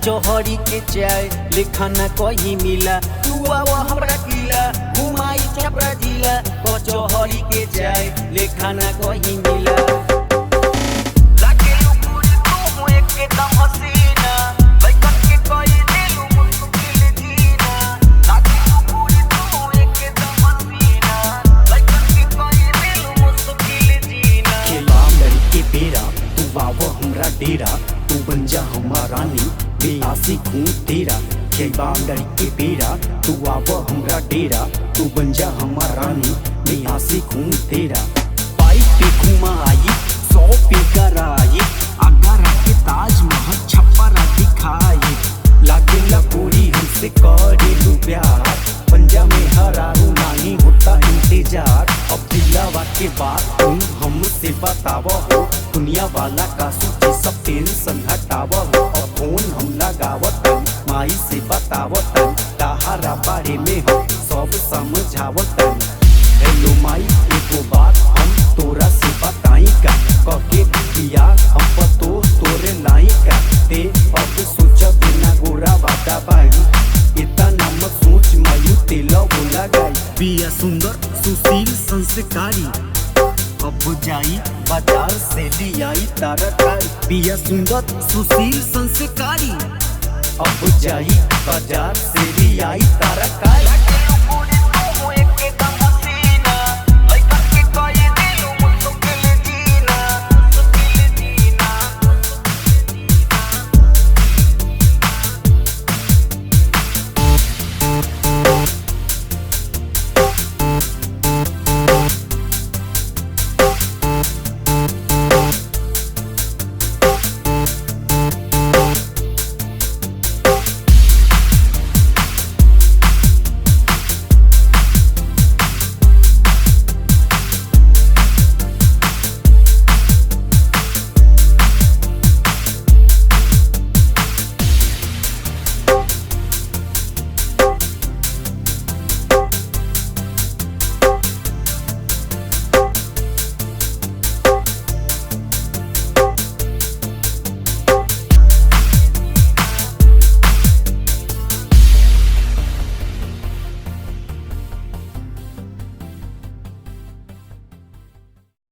कचौहरी के चाय लेखा न कहीं मिला। तू आवा हमरा किला घुमाई छपरा जिला, कचौहरी के चाय लेखा न कहीं मिला। हमरा डेरा तू बन जा हमारा रानी, बेआसी खून तेरा। खेबा लड़के बेरा तू आव हमरा डेरा, तू बन जा हमारा रानी, बेआसी खून तेरा। बाइक पे घुमाई 100 पे कराई, आगरा के ताजमहल छप्परा दिखाई। लागे लगोरी हमसे करेलू प्यार, पंजा में हरारू नहीं होता इंतजार। अब दिलावा के बात तुम हमसे बताव हो, दुनिया वाला का सूची सब टेंशन हटाव हो। और फोन हम लगावत माई से बतावत, ताहारा बारे में हम सब समझावत। हेलो माई एगो बात हम तोरा से बताई का, कके दिया हम पतो तोरे लाई का। ते अब सोच बिना गोरा बाटा भाई, इतना मत सोच मायू तेला बोला गाई। बिया सुंदर सुशील संस्कारी, अब जाई बाजार से लियाई तरकारी। बिया सुंदर सुशील संस्कारी, अब जाई बाजार से लियाई तरकारी।